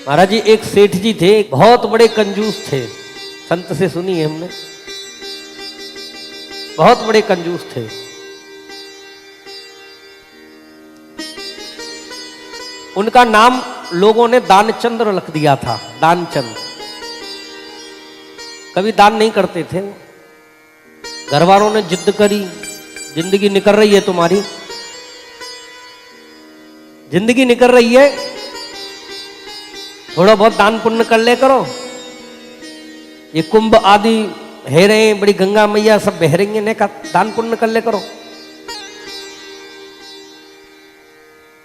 महाराज जी एक सेठ जी थे, बहुत बड़े कंजूस थे। संत से सुनी है हमने, बहुत बड़े कंजूस थे। उनका नाम लोगों ने दानचंद्र रख दिया था, दानचंद। कभी दान नहीं करते थे। घर वालों ने जिद करी, जिंदगी निकल रही है तुम्हारी, जिंदगी निकल रही है, थोड़ा बहुत दान पुण्य कर ले करो। ये कुंभ आदि है रहे, बड़ी गंगा मैया सब बह रही हैं, का दान पुण्य कर ले करो।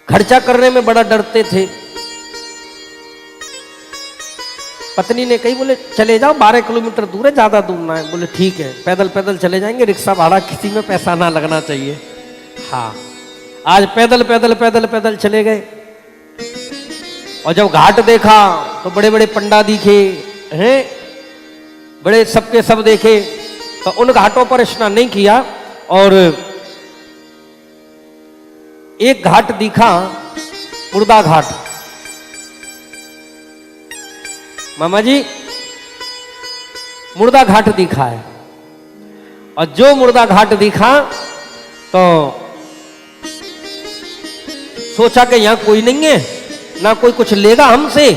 खर्चा करने में बड़ा डरते थे। पत्नी ने कही, बोले चले जाओ, 12 किलोमीटर दूर है, ज्यादा दूर ना है। बोले ठीक है, पैदल पैदल चले जाएंगे, रिक्शा भाड़ा किसी में पैसा ना लगना चाहिए। हाँ, आज पैदल पैदल पैदल पैदल चले गए। और जब घाट देखा तो बड़े बड़े पंडा दिखे हैं, बड़े सबके सब देखे। तो उन घाटों पर स्नान नहीं किया। और एक घाट दिखा, मुर्दा घाट। मामा जी, मुर्दा घाट दिखा है। और जो मुर्दा घाट दिखा तो सोचा कि यहां कोई नहीं है, ना कोई कुछ लेगा हमसे,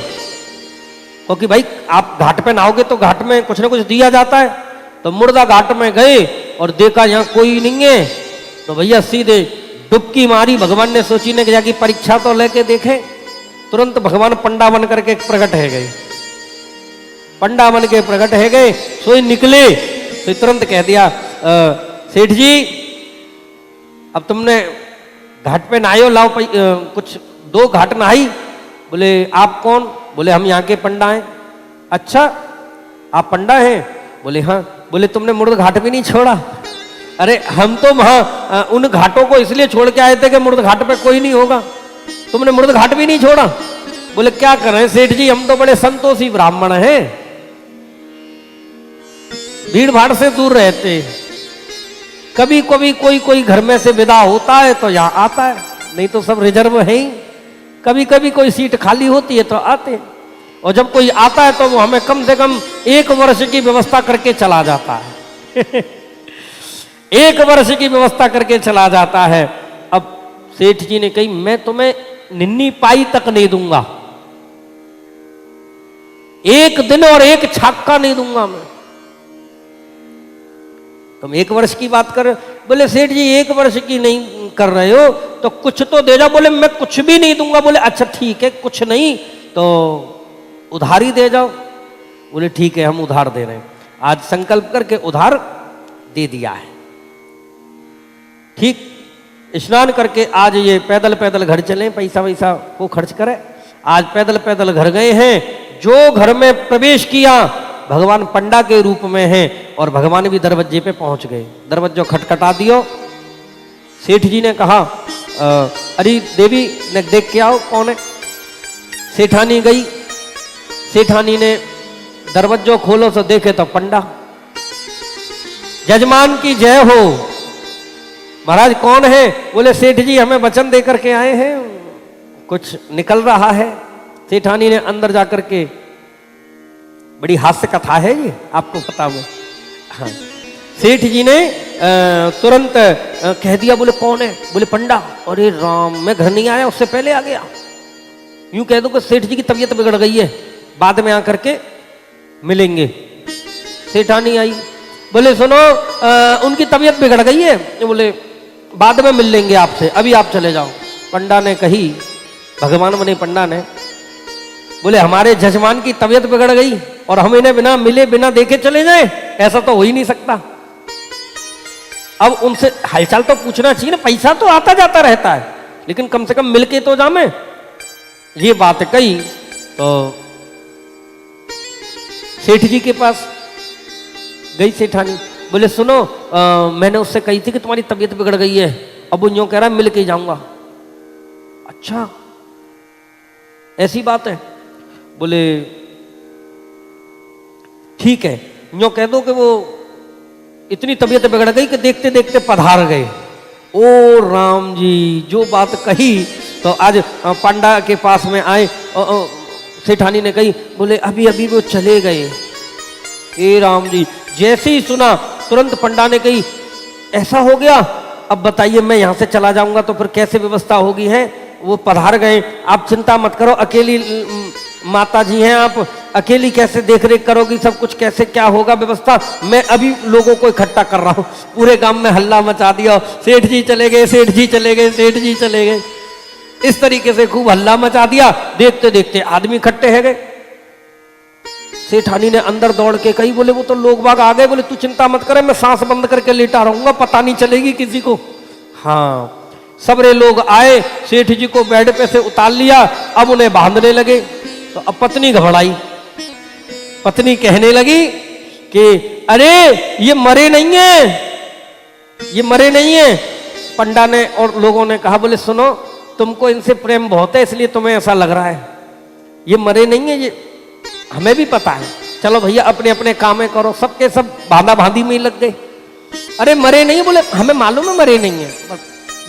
क्योंकि भाई आप घाट पे नहाओगे तो घाट में कुछ ना कुछ दिया जाता है। तो मुर्दा घाट में गए और देखा यहां कोई नहीं है, तो भैया सीधे डुबकी मारी। भगवान ने सोची ने जाके परीक्षा तो लेके देखे। तुरंत भगवान पंडा बन करके प्रकट है गए, पंडा बन के प्रकट है गए। सोई निकले तो तुरंत कह दिया, सेठ जी अब तुमने घाट पे नहायो, लाओ कुछ 2 घाट नहाई। बोले आप कौन? बोले हम यहाँ के पंडा हैं। अच्छा आप पंडा हैं? बोले हाँ। बोले तुमने मुर्द घाट भी नहीं छोड़ा? अरे हम तो वहां उन घाटों को इसलिए छोड़ के आए थे कि मुर्द घाट पे कोई नहीं होगा, तुमने मुर्द घाट भी नहीं छोड़ा। बोले क्या करें सेठ जी, हम तो बड़े संतोषी ब्राह्मण हैं, भीड़ भाड़ से दूर रहते, कभी कभी कोई घर में से विदा होता है तो यहाँ आता है, नहीं तो सब रिजर्व है ही। कभी कभी कोई सीट खाली होती है तो आते, और जब कोई आता है तो वो हमें कम से कम 1 वर्ष की व्यवस्था करके चला जाता है। 1 वर्ष की व्यवस्था करके चला जाता है। अब सेठ जी ने कही, मैं तुम्हें निन्नी पाई तक नहीं दूंगा, 1 दिन और 1 छाक्का नहीं दूंगा मैं। तुम 1 वर्ष की बात कर। बोले सेठ जी 1 वर्ष की नहीं कर रहे हो तो कुछ तो दे जाओ। बोले मैं कुछ भी नहीं दूंगा। बोले अच्छा ठीक है, कुछ नहीं तो उधार ही दे जाओ। बोले ठीक है, हम उधार दे रहे हैं। आज संकल्प करके उधार दे दिया है। ठीक, स्नान करके आज ये पैदल पैदल घर चले, पैसा वैसा को खर्च करे। आज पैदल पैदल घर गए हैं। जो घर में प्रवेश किया भगवान पंडा के रूप में हैं, और भगवान भी दरवाजे पे पहुंच गए। दरवाजा खटखटा दियो। सेठ जी ने कहा, अरे देवी ने देख के आओ कौन है। सेठानी गई, सेठानी ने दरवाजा खोलो तो देखे तो पंडा। जजमान की जय हो। महाराज कौन है? बोले सेठ जी हमें वचन दे करके आए हैं, कुछ निकल रहा है। सेठानी ने अंदर जाकर के, बड़ी हास्य कथा है ये, आपको पता है। हाँ, सेठ जी ने तुरंत कह दिया। बोले कौन है? बोले पंडा। अरे राम, मैं घर नहीं आया, उससे पहले आ गया। यूं कह दो कि सेठ जी की तबीयत बिगड़ गई है, बाद में आकर के मिलेंगे। सेठानी आई। बोले सुनो, उनकी तबीयत बिगड़ गई है। बोले बाद में मिल लेंगे आपसे, अभी आप चले जाओ। पंडा ने कही, भगवान बने पंडा ने, बोले हमारे जजमान की तबीयत बिगड़ गई और हम इन्हें बिना मिले बिना देखे चले जाएं, ऐसा तो हो ही नहीं सकता। अब उनसे हालचाल तो पूछना चाहिए ना, पैसा तो आता जाता रहता है, लेकिन कम से कम मिलके तो जामे। ये बात कही तो सेठ जी के पास गई सेठानी। बोले सुनो, मैंने उससे कही थी कि तुम्हारी तबीयत बिगड़ गई है, अब वो यूं कह रहा है मिल के ही जाऊंगा। अच्छा ऐसी बात है? बोले ठीक है, यूं कह दो कि वो इतनी तबीयत बिगड़ गई कि देखते देखते पधार गए। ओ राम जी, जो बात कही तो आज पंडा के पास में आए, सेठानी ने कही, बोले अभी अभी वो चले गए। ए राम जी, जैसे ही सुना तुरंत पंडा ने कही, ऐसा हो गया, अब बताइए मैं यहाँ से चला जाऊंगा तो फिर कैसे व्यवस्था होगी है। वो पधार गए, आप चिंता मत करो, अकेली माता जी हैं, आप अकेली कैसे देख रेख करोगी, सब कुछ कैसे क्या होगा व्यवस्था, मैं अभी लोगों को इकट्ठा कर रहा हूँ। पूरे गांव में हल्ला मचा दिया, सेठ जी चले गए, सेठ जी चले गए, सेठ जी चले गए, इस तरीके से खूब हल्ला मचा दिया। देखते देखते आदमी इकट्ठे है गए। सेठानी ने अंदर दौड़ के कही, बोले वो तो लोग बाग आ गए, बोले तू चिंता मत करे, मैं सांस बंद करके लेटा रहूंगा, पता नहीं चलेगी किसी को। हाँ, सबरे लोग आए, सेठ जी को बेड पे से उतार लिया, अब उन्हें बांधने लगे। तो अब पत्नी घबराई, पत्नी कहने लगी कि अरे ये मरे नहीं है, ये मरे नहीं है। पंडा ने और लोगों ने कहा, बोले सुनो, तुमको इनसे प्रेम बहुत है इसलिए तुम्हें ऐसा लग रहा है, ये मरे नहीं है, ये हमें भी पता है, चलो भैया अपने अपने काम में करो। सबके सब बांधा बांधी में ही लग गए। अरे मरे नहीं, बोले हमें मालूम है मरे नहीं है।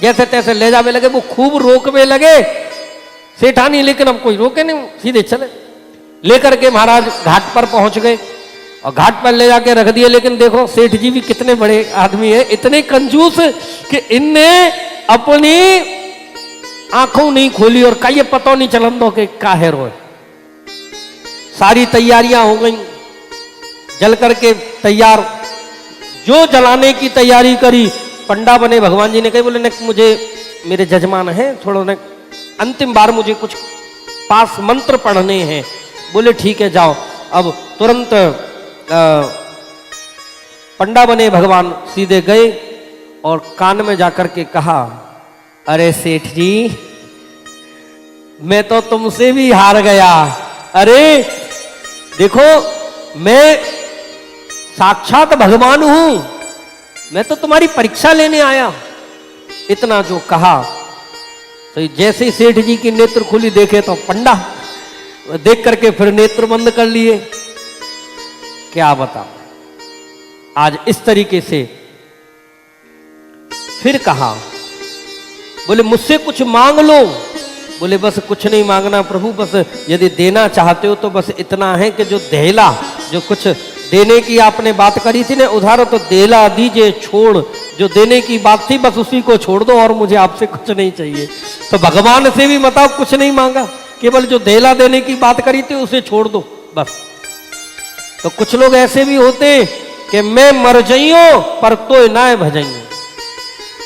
जैसे तैसे ले जावे लगे, वो खूब रोकवे लगे सेठानी, लेकिन अब कोई रोके नहीं, सीधे चले लेकर के महाराज घाट पर पहुंच गए और घाट पर ले जाके रख दिए। लेकिन देखो सेठ जी भी कितने बड़े आदमी है, इतने कंजूस कि इनने अपनी आंखों नहीं खोली और कहीं पता नहीं चलन दो कि का है रोए। सारी तैयारियां हो गई, जल करके तैयार, जो जलाने की तैयारी करी, पंडा बने भगवान जी ने कही, बोले मुझे मेरे जजमान हैं, थोड़ा ने अंतिम बार मुझे कुछ पास मंत्र पढ़ने हैं। बोले ठीक है जाओ। अब तुरंत पंडा बने भगवान सीधे गए और कान में जाकर के कहा, अरे सेठ जी मैं तो तुमसे भी हार गया। अरे देखो मैं साक्षात भगवान हूं, मैं तो तुम्हारी परीक्षा लेने आया। इतना जो कहा तो जैसे ही सेठ जी की नेत्र खुली, देखे तो पंडा, देख करके फिर नेत्र बंद कर लिए। क्या बता, आज इस तरीके से फिर कहा, बोले मुझसे कुछ मांग लो। बोले बस कुछ नहीं मांगना प्रभु, बस यदि देना चाहते हो तो बस इतना है कि जो देला, जो कुछ देने की आपने बात करी थी ना उधार, तो देला दीजिए छोड़, जो देने की बात थी बस उसी को छोड़ दो और मुझे आपसे कुछ नहीं चाहिए। तो भगवान से भी बताओ कुछ नहीं मांगा, केवल जो देला देने की बात करी थी उसे छोड़ दो बस। तो कुछ लोग ऐसे भी होते कि मैं मर जाइयो पर तोय ना भजाइयो,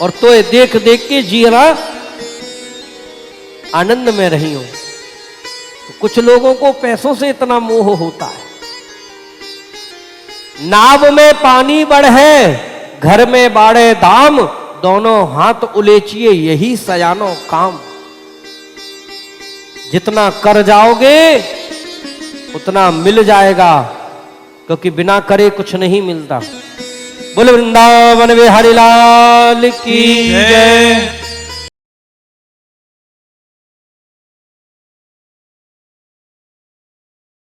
और तोय देख देख के जीरा आनंद में रही हो। तो कुछ लोगों को पैसों से इतना मोह होता है। नाव में पानी बढ़े, घर में बाड़े दाम, दोनों हाथ उलेचिए यही सयानो काम। जितना कर जाओगे उतना मिल जाएगा, क्योंकि बिना करे कुछ नहीं मिलता। बोले वृंदावन बिहारी लाल की जय।